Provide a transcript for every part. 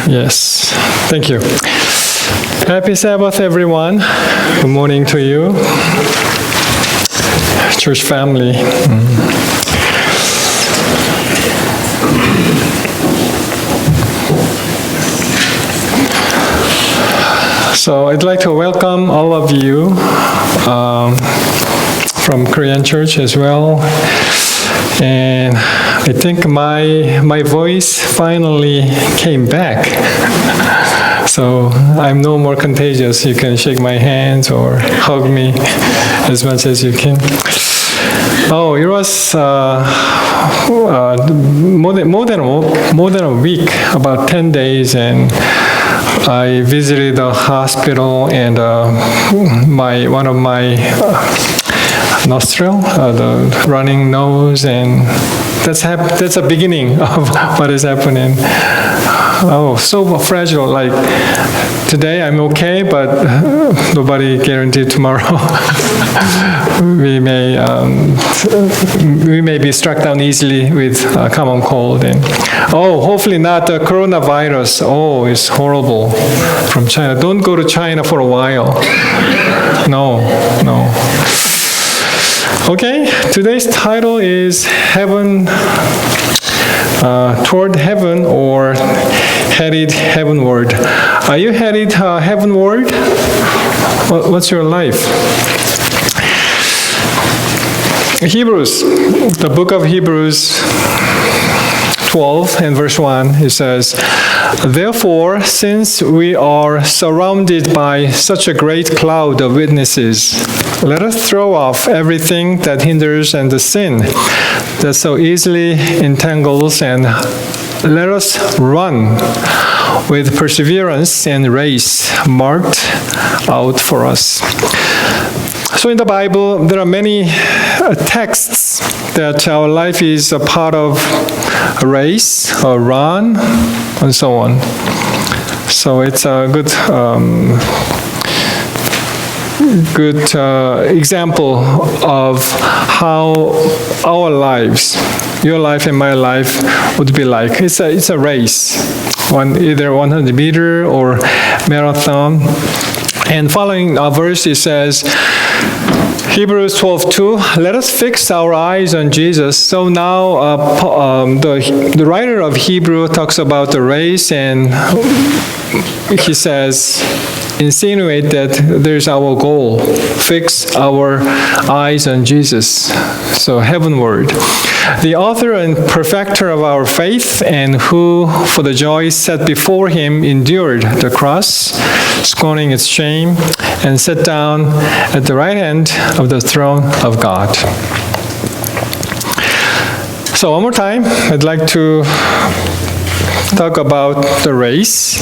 Yes, thank you. Happy Sabbath, everyone. Good morning to you, church family. So I'd like to welcome all of you from Korean church as well. And I think my voice finally came back. So I'm no more contagious. You can shake my hands or hug me as much as you can. Oh, it was more than a week, about 10 days, and I visited the hospital, and one of my nostril, the running nose, and that's a beginning of what is happening. Oh, so fragile. Like today, I'm okay, but nobody guaranteed tomorrow. we may be struck down easily with a common cold, and hopefully not the coronavirus. Oh, it's horrible from China. Don't go to China for a while. No. Okay, today's title is Heaven, Toward Heaven, or Headed Heavenward. Are you headed heavenward? What's your life? Hebrews, the book of Hebrews 12 and verse 1, it says, "Therefore, since we are surrounded by such a great cloud of witnesses, let us throw off everything that hinders and the sin that so easily entangles, and let us run with perseverance and race marked out for us." So in the Bible, there are many texts that our life is a part of a race, a run, and so on. So it's a good example of how our lives, your life and my life, would be like. It's a race, either 100 meter or marathon. And following our verse, it says, Hebrews 12:2, let us fix our eyes on Jesus. So now the writer of Hebrew talks about the race, and he says, insinuate that there's our goal. Fix our eyes on Jesus. So heavenward. The author and perfecter of our faith, and who for the joy set before him endured the cross, scorning its shame, and sat down at the right hand of the throne of God. So one more time, I'd like to talk about the race.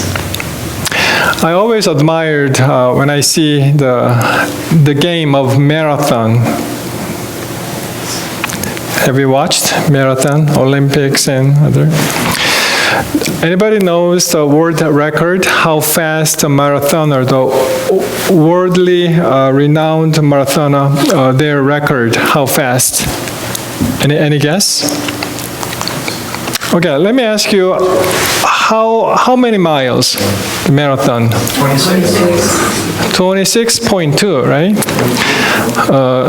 I always admired when I see the game of marathon. Have you watched marathon, Olympics, and other? Anybody knows the world record? How fast a marathoner, the worldly renowned marathoner, their record? How fast? Any guess? Okay, let me ask you, how many miles the marathon? 26.2, right?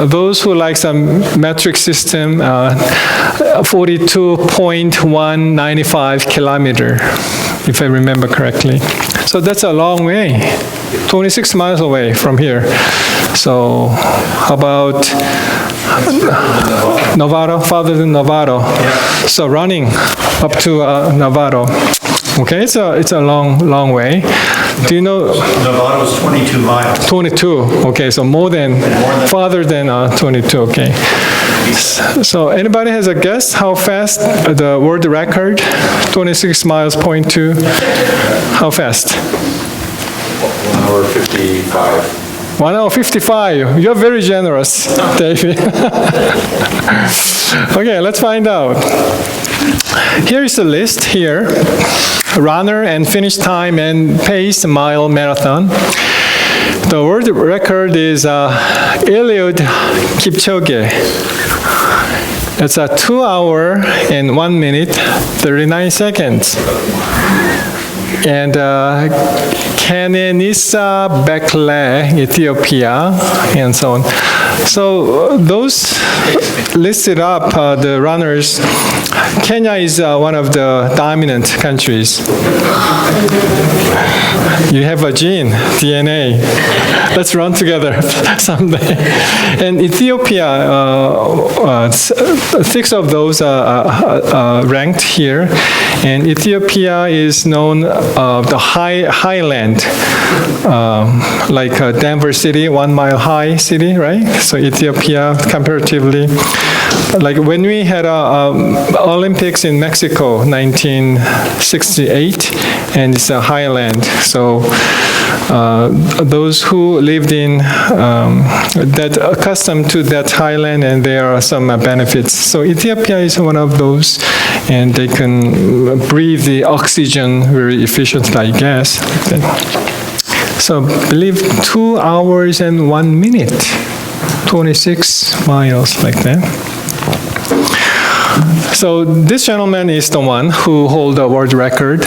Those who like some metric system, 42.195 kilometer, if I remember correctly. So that's a long way, 26 miles away from here. So how about Novato, farther than Novato? So running up to Novato. Okay, it's a long way. Do you know? Novato is 22 miles. 22. Okay, so farther than 22. Okay. So anybody has a guess how fast the world record? 26 miles, 0.2. How fast? 1 hour 55. 1 hour 55. You're very generous, David. Okay, let's find out. Here is the list here. Runner and finish time and pace mile marathon. The world record is Eliud Kipchoge. It's 2 hours and 1 minute, 39 seconds. and Kenenisa Bekele, Ethiopia, and so on. So those listed up the runners. Kenya is one of the dominant countries. You have a gene, DNA. Let's run together someday. And Ethiopia, 6 of those are ranked here. And Ethiopia is known the highland, like Denver City, 1 mile high city, right? So Ethiopia, comparatively, like when we had Olympics in Mexico, 1968, and it's a highland. So those who lived in that accustomed to that highland, and there are some benefits. So Ethiopia is one of those, and they can breathe the oxygen very efficiently, I guess. So I believe 2 hours and 1 minute, 26 miles, like that. So this gentleman is the one who holds the world record,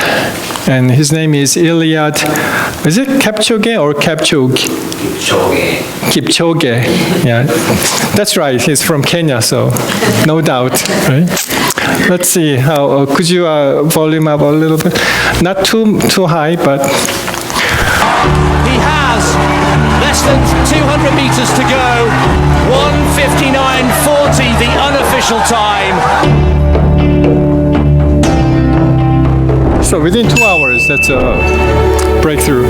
and his name is Iliad. Is it Kipchoge or Kipchoge? Kipchoge. Yeah, that's right. He's from Kenya, so no doubt, right? Let's see how. Could you volume up a little bit? Not too high, but. He has less than 200 meters to go. 1:59.40, the unofficial time. So within 2 hours, that's a breakthrough.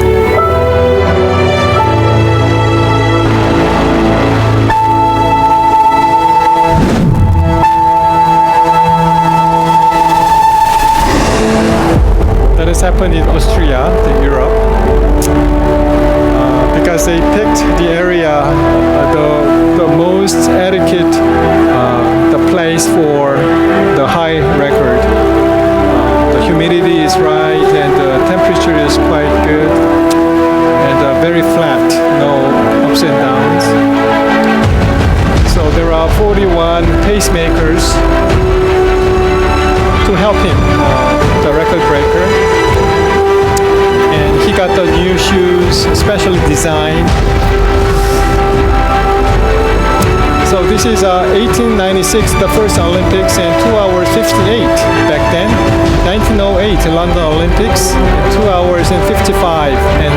That has happened in Austria, Europe, because they picked the area, the most adequate, the place for the high record. The humidity is right, and the temperature is quite good, and very flat, no ups and downs. So there are 41 pacemakers to help him, the record breaker. And he got the new shoes, specially designed. So this is 1896, the first Olympics, and 2 hours 58 back then. 1908, London Olympics, 2 hours and 55 and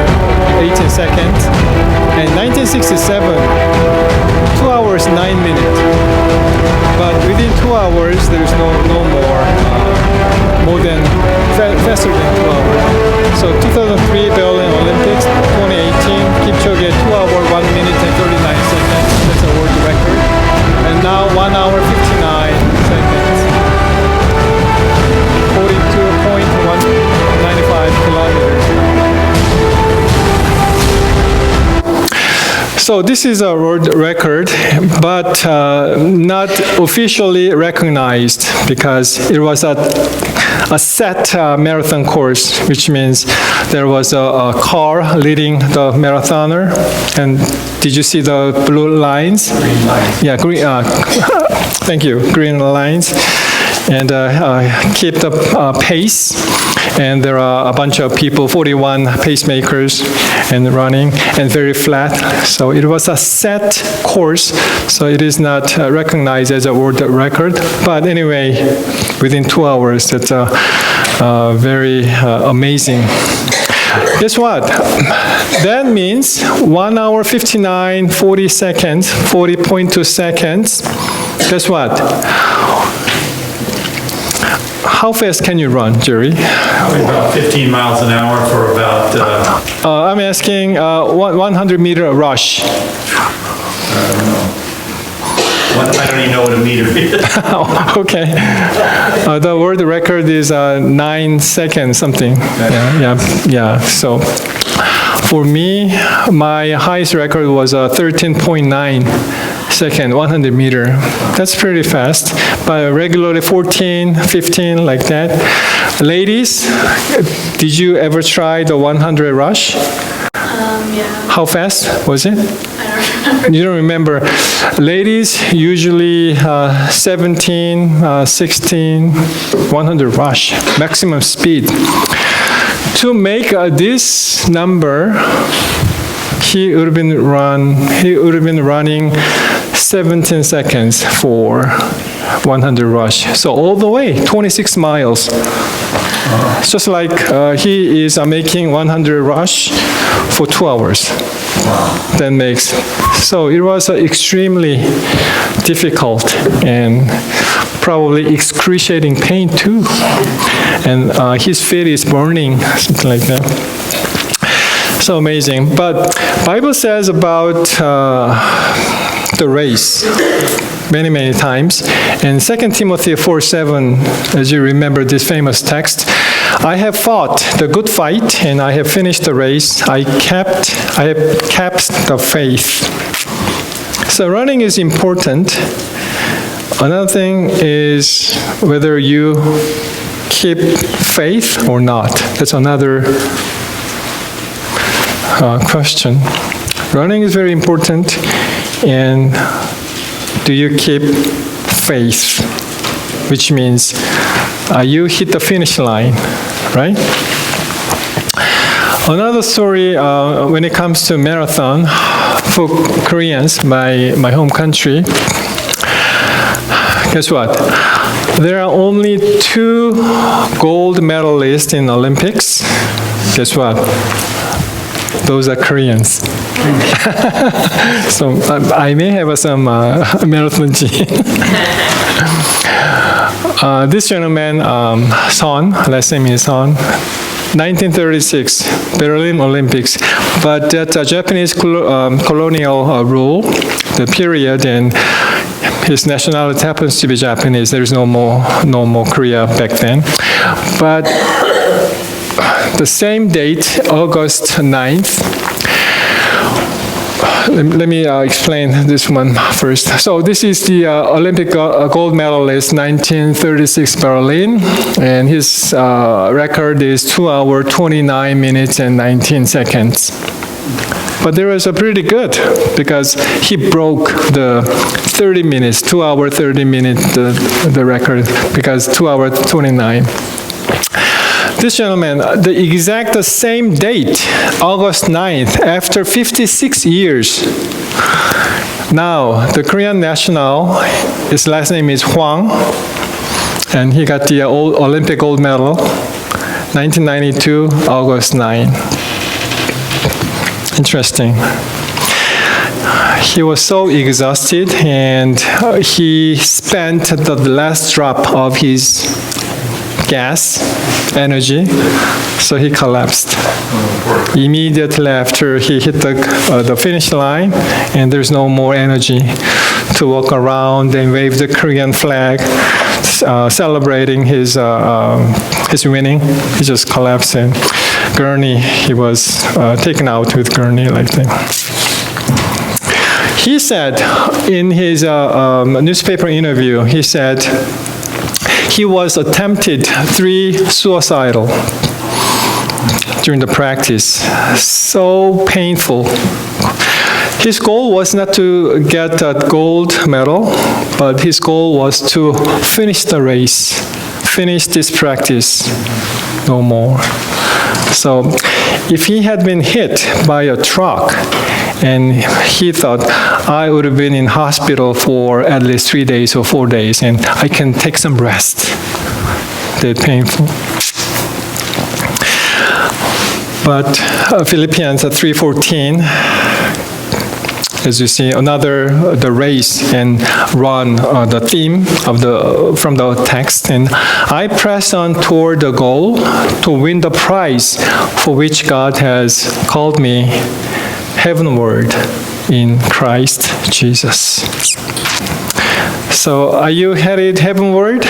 18 seconds. And 1967, 2 hours 9 minutes. But within 2 hours, there's no more than faster than 2 hours. So 2003 Berlin Olympics, 2018 Kipchoge 2 hour 1 minute and 39 seconds. That's a world record. And now 1 hour 59 seconds. 42.195 kilometers. So this is a world record, but not officially recognized because it was a set marathon course, which means there was a car leading the marathoner. And did you see the blue lines? Green lines. Yeah, green. Thank you, green lines. And keep the pace. And there are a bunch of people, 41 pacemakers, and running, and very flat. So it was a set course, so it is not recognized as a world record. But anyway, within 2 hours, that's very amazing. Guess what? That means 1 hour 59, 40 seconds, 40.2 seconds. Guess what? How fast can you run, Jerry? Probably about 15 miles an hour for about... I'm asking 100-meter rush. I don't even know what a meter is. Okay. The world record is 9 seconds something. Yeah. So for me, my highest record was 13.9 second, 100 meter. That's pretty fast, but regularly 14, 15, like that. Ladies, did you ever try the 100 rush? Yeah. How fast was it? I don't remember. You don't remember. Ladies, usually 17, 16, 100 rush, maximum speed. To make this number, he would have been running 17 seconds for 100 rush. So all the way, 26 miles. It's just like he is making 100 rush for 2 hours. That makes, so it was extremely difficult and probably excruciating pain too. And his feet is burning, something like that. So amazing. But Bible says about the race many times. In 2 Timothy 4:7, as you remember this famous text, I have fought the good fight and I have finished the race. I have kept the faith. So running is important. Another thing is whether you keep faith or not. That's another question. Running is very important, and do you keep faith? Which means you hit the finish line, right? Another story when it comes to marathon for Koreans, my home country. Guess what? There are only 2 gold medalists in Olympics. Guess what? Those are Koreans. So I may have some marathon gene. This gentleman, Son, last name is Son, 1936, Berlin Olympics. But that Japanese colonial rule, the period, and his nationality happens to be Japanese. There is no more Korea back then. But the same date, August 9th, let me explain this one first. So this is the Olympic gold medalist, 1936 Berlin, and his record is 2 hours, 29 minutes, and 19 seconds. But there was a pretty good, because he broke the 30 minutes, 2 hours, 30 minutes, the record, because 2 hours, 29. This gentleman, the exact same date, August 9th, after 56 years. Now, the Korean national, his last name is Hwang, and he got the Olympic gold medal, 1992, August 9. Interesting. He was so exhausted, and he spent the last drop of his gas, energy, so he collapsed. Immediately after he hit the finish line, and there's no more energy to walk around and wave the Korean flag, celebrating his winning. He just collapsed, and gurney, he was taken out with gurney like that. He said in his newspaper interview, he said, he was attempted 3 suicidal during the practice. So painful. His goal was not to get that gold medal, but his goal was to finish the race, finish this practice, no more. So if he had been hit by a truck, and he thought, I would have been in hospital for at least 3 days or 4 days, and I can take some rest. That painful. But Philippians 3:14, as you see, the race and run, the theme from the text. And I press on toward the goal to win the prize for which God has called me heavenward in Christ Jesus. So are you headed heavenward,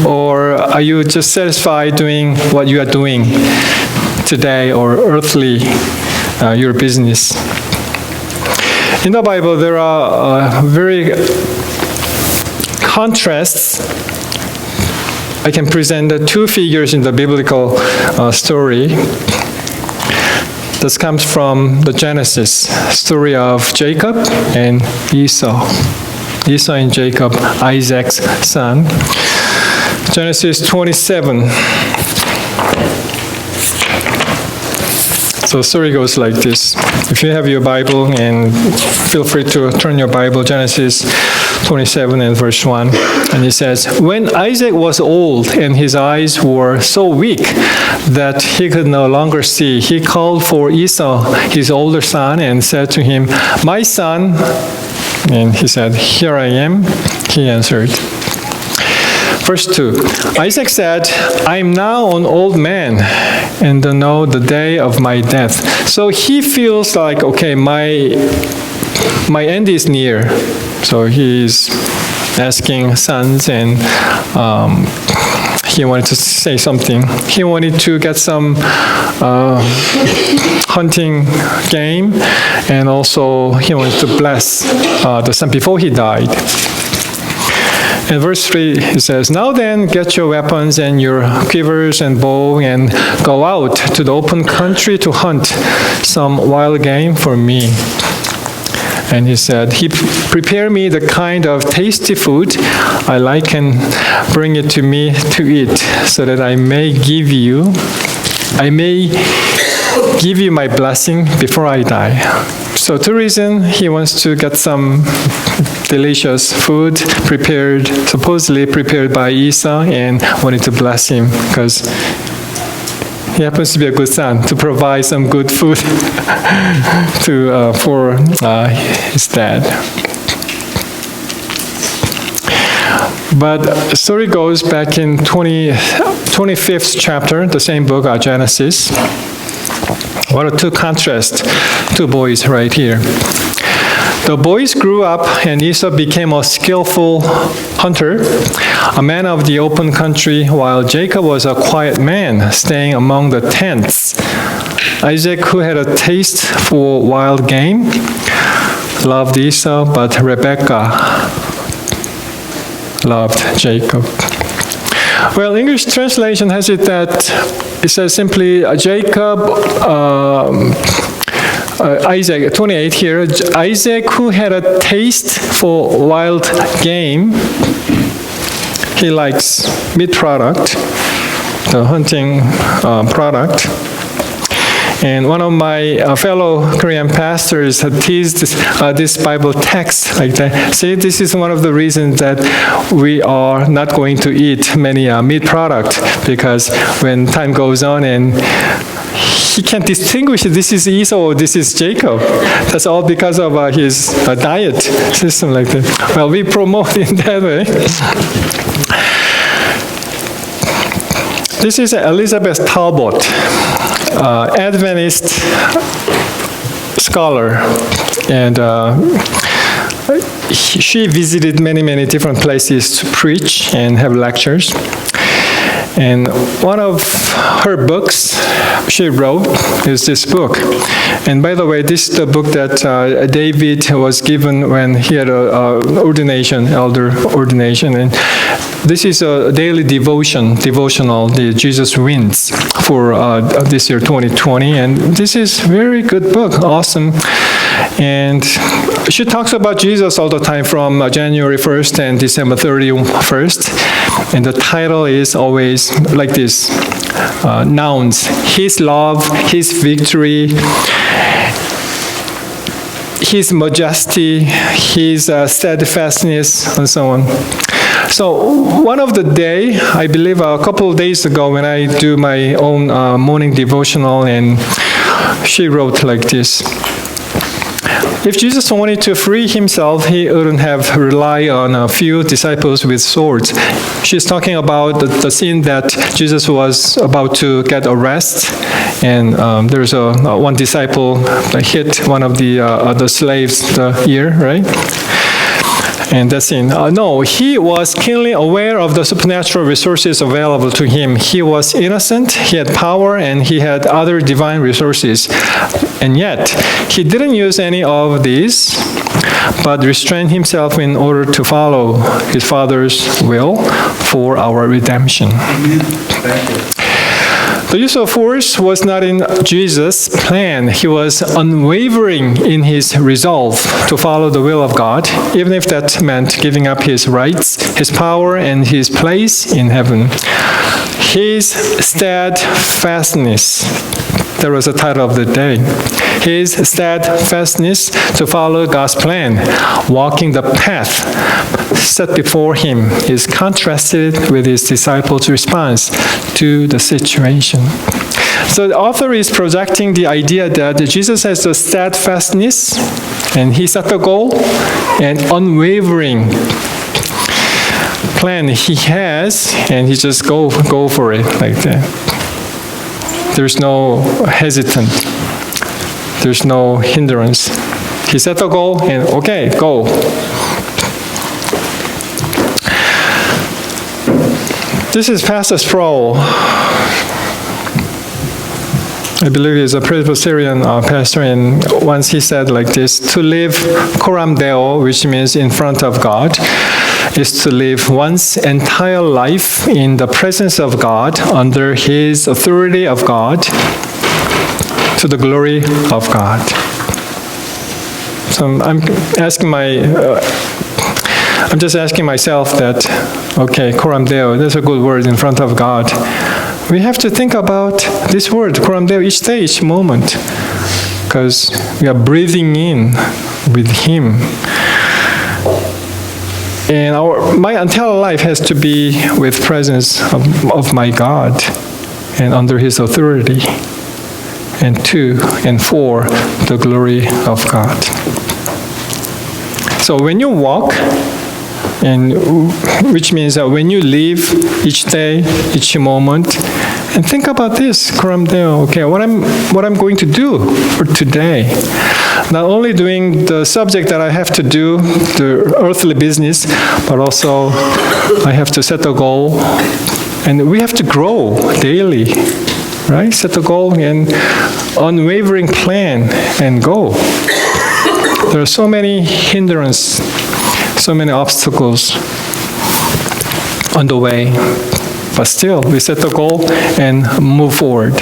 or are you just satisfied doing what you are doing today, or earthly, your business? In the Bible, there are very contrasts. I can present the 2 figures in the biblical story. This comes from the Genesis story of Jacob and Esau. Esau and Jacob, Isaac's son. Genesis 27. So the story goes like this. If you have your Bible, and feel free to turn your Bible, Genesis 27 and verse 1. And it says, when Isaac was old and his eyes were so weak that he could no longer see, he called for Esau, his older son, and said to him, my son. And he said, here I am. He answered. Verse 2, Isaac said, I am now an old man and don't know the day of my death. So he feels like, okay, my end is near. So he's asking sons, and he wanted to say something. He wanted to get some hunting game, and also he wanted to bless the son before he died. In verse 3, it says, now then, get your weapons and your quivers and bow and go out to the open country to hunt some wild game for me. And he said, prepare me the kind of tasty food I like and bring it to me to eat, so that I may give you my blessing before I die. So two reasons: he wants to get some delicious food supposedly prepared by Esau, and wanted to bless him because he happens to be a good son, to provide some good food for his dad. But the story goes back in 25th chapter, the same book, Genesis. What are two contrasts? Two boys right here. The boys grew up, and Esau became a skillful hunter, a man of the open country, while Jacob was a quiet man, staying among the tents. Isaac, who had a taste for wild game, loved Esau, but Rebekah loved Jacob. Well, English translation has it that it says simply Isaac, 28 here, Isaac, who had a taste for wild game, he likes meat product, the hunting product. And one of my fellow Korean pastors had teased this Bible text like that. See, this is one of the reasons that we are not going to eat many meat products, because when time goes on and he can't distinguish this is Esau or this is Jacob. That's all because of his diet system like that. Well, we promote in that way. This is Elizabeth Talbot, Adventist scholar, and she visited many different places to preach and have lectures. And one of her books she wrote is this book. And by the way, this is the book that David was given when he had an ordination, elder ordination. And this is a daily devotional, the Jesus Wins, for this year, 2020. And this is a very good book, awesome. And she talks about Jesus all the time from January 1st and December 31st. And the title is always like this, nouns: His love, His victory, His majesty, His steadfastness, and so on. So one of the day, I believe a couple of days ago, when I do my own morning devotional, and she wrote like this: if Jesus wanted to free himself, he wouldn't have relied on a few disciples with swords. She's talking about the scene that Jesus was about to get arrested, and there's one disciple that hit one of the slaves the ear, right? And that scene. No, he was keenly aware of the supernatural resources available to him. He was innocent, he had power, and he had other divine resources. And yet, he didn't use any of these, but restrained himself in order to follow his Father's will for our redemption. The use of force was not in Jesus' plan. He was unwavering in his resolve to follow the will of God, even if that meant giving up his rights, his power, and his place in heaven. His steadfastness, that was the title of the day. His steadfastness to follow God's plan, walking the path set before him, is contrasted with his disciples' response to the situation. So the author is projecting the idea that Jesus has the steadfastness, and he set the goal, and unwavering plan he has, and he just go for it like that. There's no hesitant. There's no hindrance. He set the goal, and okay, go. This is Pastor Sproul. I believe he's a Presbyterian pastor, and once he said like this: to live coram Deo, which means in front of God, is to live one's entire life in the presence of God, under his authority of God, to the glory of God. So I'm just asking myself that, okay, coram Deo, that's a good word, in front of God. We have to think about this word, coram Deo, each day, each moment, because we are breathing in with him. And my entire life has to be with presence of my God and under his authority, and to and for the glory of God. So when you walk, and which means that when you live each day, each moment, and think about this, coram Deo, okay, what I'm going to do for today. Not only doing the subject that I have to do, the earthly business, but also I have to set a goal, and we have to grow daily, right? Set a goal and unwavering plan and go. There are so many hindrances, so many obstacles on the way, but still we set the goal and move forward.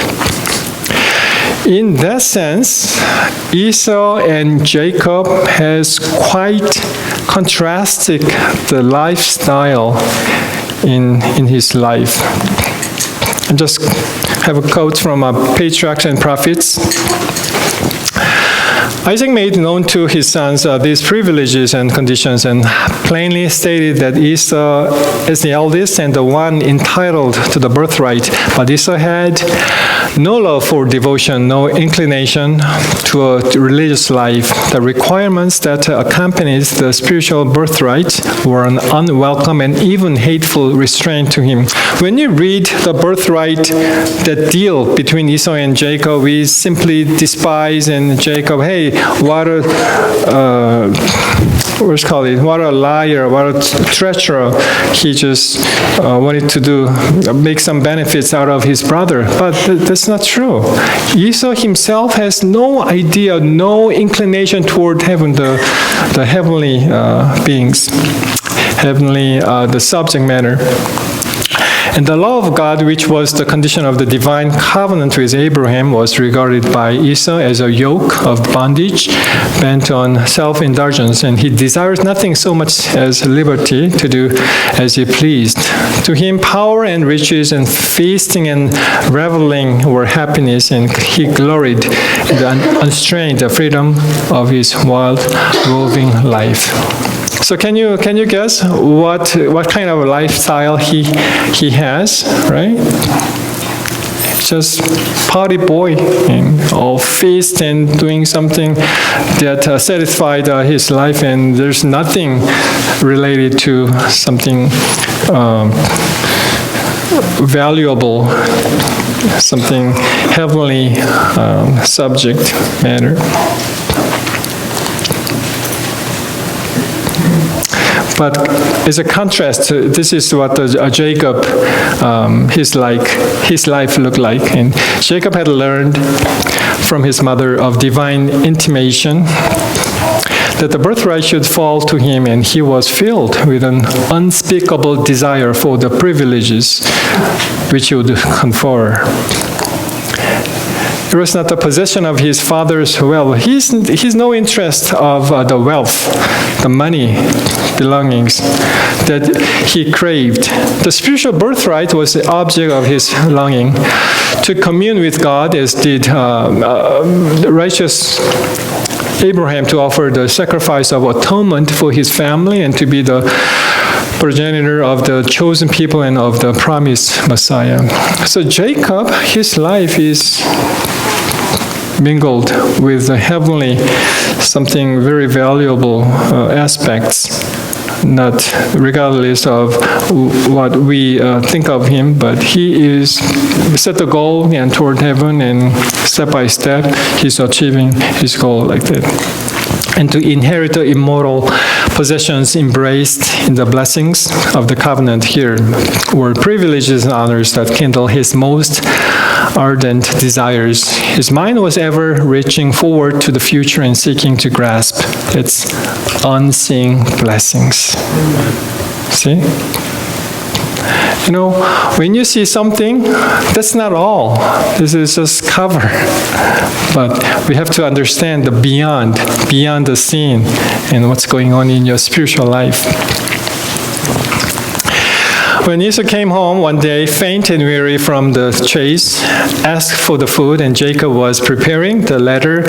In that sense, Esau and Jacob has quite contrasted the lifestyle in his life. I just have a quote from Patriarchs and Prophets. Isaac made known to his sons these privileges and conditions, and plainly stated that Esau is the eldest and the one entitled to the birthright. But Esau had no love for devotion, no inclination to a religious life. The requirements that accompanied the spiritual birthright were an unwelcome and even hateful restraint to him. When you read the birthright, that deal between Esau and Jacob, we simply despise and Jacob, hey, what a liar, what a treacherous. He just wanted to make some benefits out of his brother. But that's not true. Esau himself has no idea, no inclination toward heaven, the heavenly beings, the subject matter. And the law of God, which was the condition of the divine covenant with Abraham, was regarded by Esau as a yoke of bondage bent on self-indulgence, and he desires nothing so much as liberty to do as he pleased. To him, power and riches and feasting and reveling were happiness, and he gloried in the unstrained freedom of his wild, roving life. So can you guess what kind of a lifestyle he has, right? Just party boy, and all feast and doing something that satisfied his life, and there's nothing related to something valuable, something heavenly subject matter. But as a contrast, this is what Jacob, his life looked like. And Jacob had learned from his mother of divine intimation that the birthright should fall to him, and he was filled with an unspeakable desire for the privileges which he would confer. It was not the possession of his father's wealth. He's no interest of the wealth, the money, belongings that he craved. The spiritual birthright was the object of his longing. To commune with God, as did the righteous Abraham, to offer the sacrifice of atonement for his family and to be the progenitor of the chosen people and of the promised Messiah. So Jacob, his life is mingled with the heavenly, something very valuable aspects, not regardless of what we think of him, but he is set the goal and toward heaven, and step by step he's achieving his goal like that. And to inherit the immortal possessions embraced in the blessings of the covenant here were privileges and honors that kindle his most ardent desires. His mind was ever reaching forward to the future and seeking to grasp its unseen blessings. See? You know, when you see something, that's not all. This is just cover. But we have to understand the beyond the scene and what's going on in your spiritual life. When Esau came home one day, faint and weary from the chase, asked for the food, and Jacob was preparing, the latter,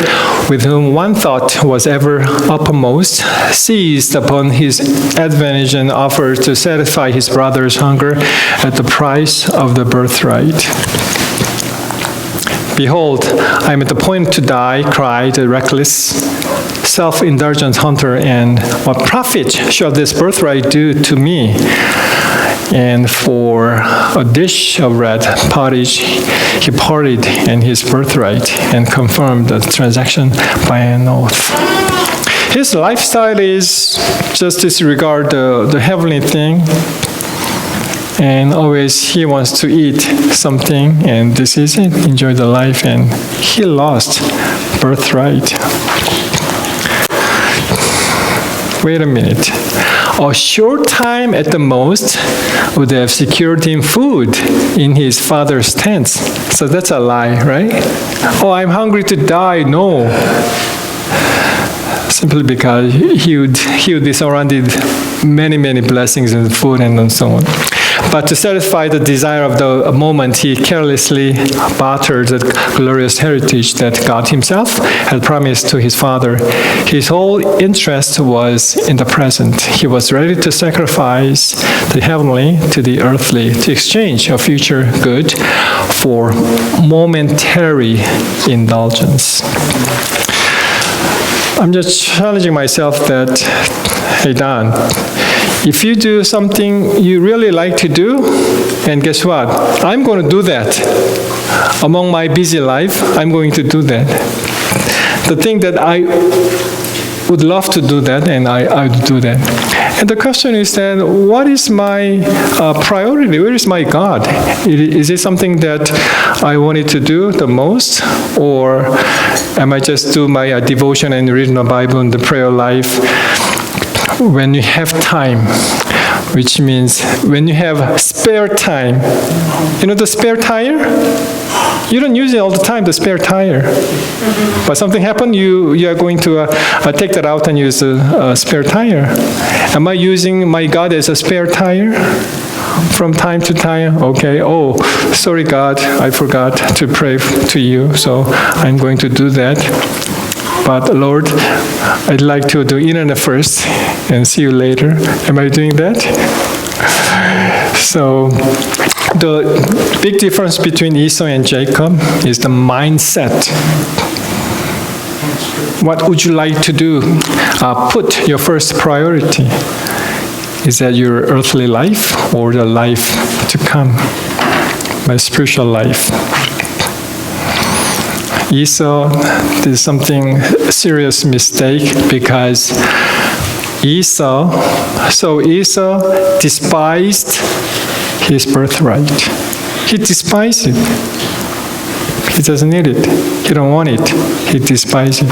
with whom one thought was ever uppermost, seized upon his advantage and offered to satisfy his brother's hunger at the price of the birthright. "Behold, I am at the point to die," cried the reckless, self-indulgent hunter, "and what profit shall this birthright do to me?" And for a dish of red pottage, he parted in his birthright and confirmed the transaction by an oath. His lifestyle is just disregard the heavenly thing, and always he wants to eat something, and this is it, enjoy the life, and he lost birthright. Wait a minute. A short time at the most would have secured him food in his father's tents. So that's a lie, right? "Oh, I'm hungry to die." No. Simply because he would be surrounded many blessings and food and so on. But to satisfy the desire of the moment, he carelessly bartered the glorious heritage that God himself had promised to his father. His whole interest was in the present. He was ready to sacrifice the heavenly to the earthly, to exchange a future good for momentary indulgence. I'm just challenging myself that, hey Don, if you do something you really like to do, and guess what? I'm going to do that. Among my busy life, I'm going to do that. The thing that I would love to do that, and I would do that. And the question is then, what is my priority? Where is my God? Is it something that I wanted to do the most? Or am I just do my devotion and reading the Bible and the prayer life when you have time? Which means when you have spare time. You know the spare tire? You don't use it all the time, the spare tire. But something happened, you are going to take that out and use a spare tire. Am I using my God as a spare tire? From time to time, okay, oh, sorry God, I forgot to pray to you, so I'm going to do that. But Lord, I'd like to do internet first and see you later. Am I doing that? So the big difference between Esau and Jacob is the mindset. What would you like to do? Put your first priority. Is that your earthly life or the life to come? My spiritual life. Esau did something serious mistake because Esau despised his birthright. He despised it. He doesn't need it. He don't want it. He despises it.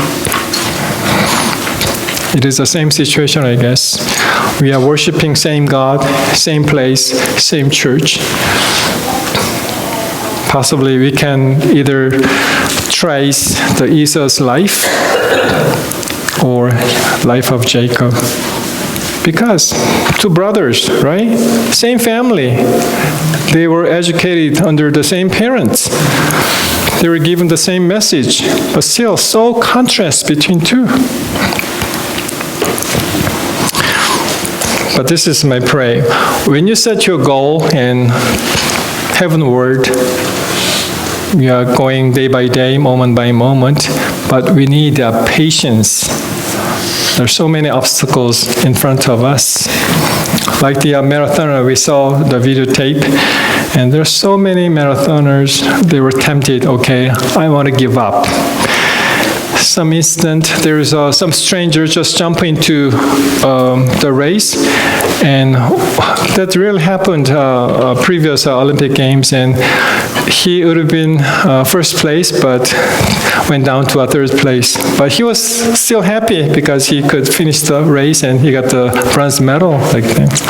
It is the same situation, I guess. We are worshiping same God, same place, same church. Possibly we can either trace the Esau's life or life of Jacob. Because two brothers, right? Same family. They were educated under the same parents. They were given the same message, but still so contrast between two. But this is my prayer. When you set your goal and heavenward, we are going day by day, moment by moment, but we need patience. There are so many obstacles in front of us. Like the marathoner, we saw the videotape, and there are so many marathoners, they were tempted, okay, I want to give up. Some instant, there is some stranger just jump into the race, and that really happened previous Olympic Games, and he would have been first place, but went down to a third place. But he was still happy because he could finish the race and he got the bronze medal. Like that.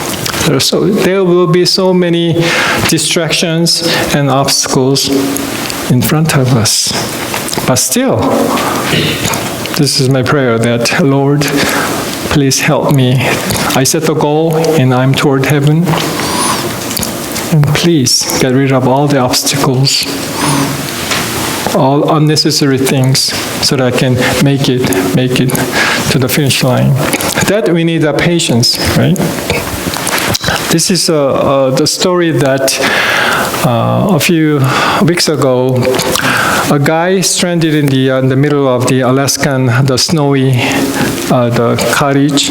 There will be so many distractions and obstacles in front of us. But still, this is my prayer that, Lord, please help me. I set the goal and I'm toward heaven. And please get rid of all the obstacles, all unnecessary things, so that I can make it to the finish line. That we need patience, right? This is the story that a few weeks ago, a guy stranded in the middle of the Alaskan, the snowy, the cottage,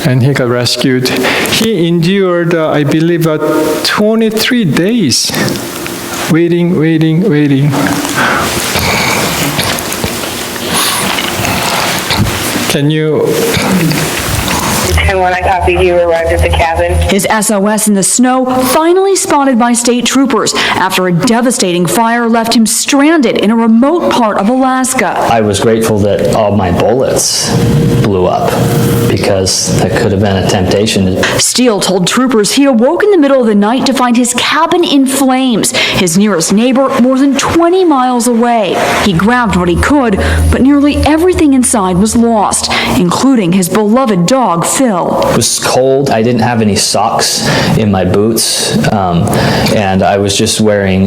and he got rescued. He endured, I believe, 23 days waiting. Can you... 10-1, I copied you, arrived at the cabin. His SOS in the snow finally spotted by state troopers after a devastating fire left him stranded in a remote part of Alaska. I was grateful that all my bullets blew up because that could have been a temptation. Steele told troopers he awoke in the middle of the night to find his cabin in flames, his nearest neighbor more than 20 miles away. He grabbed what he could, but nearly everything inside was lost, including his beloved dog, Phil. It was cold. I didn't have any socks in my boots, and I was just wearing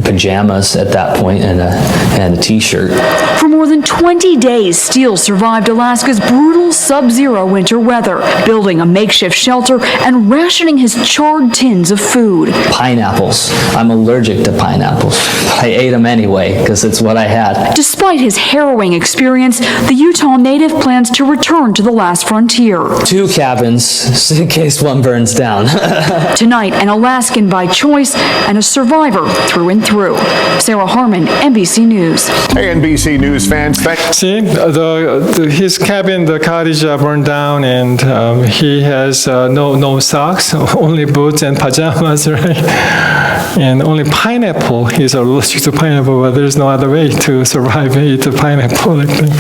pajamas at that point and a t-shirt. For more than 20 days, Steele survived Alaska's brutal sub-zero winter weather, building a makeshift shelter and rationing his charred tins of food. Pineapples. I'm allergic to pineapples. I ate them anyway because it's what I had. Despite his harrowing experience, the Utah native plans to return to the last frontier. 2 cabins in case one burns down. Tonight, an Alaskan by choice and a survivor through and through. Sarah Harmon, NBC News. Hey, NBC News fans, See, his cabin, the cottage burned down, and he has no socks, only boots and pajamas, right? And only pineapple. He's allergic to pineapple, but there's no other way to survive and eat the pineapple. Like that.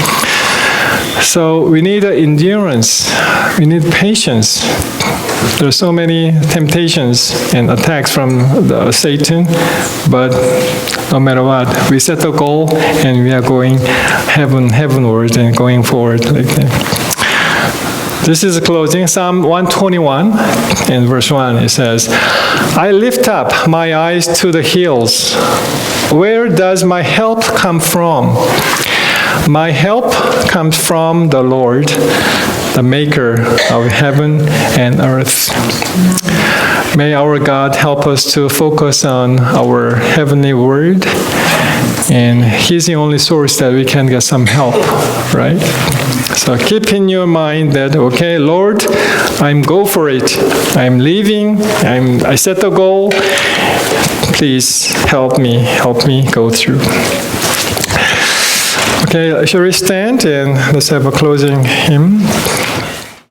So we need endurance. We need patience. There are so many temptations and attacks from Satan, but no matter what, we set the goal and we are going heavenward and going forward like that. This is closing. Psalm 121 in verse 1, it says, I lift up my eyes to the hills. Where does my help come from? My help comes from the Lord, the maker of heaven and earth. May our God help us to focus on our heavenly word, and He's the only source that we can get some help, right? So keep in your mind that, okay, Lord, I'm go for it. I'm leaving. I set the goal. Please help me go through. Okay, shall we stand and let's have a closing hymn?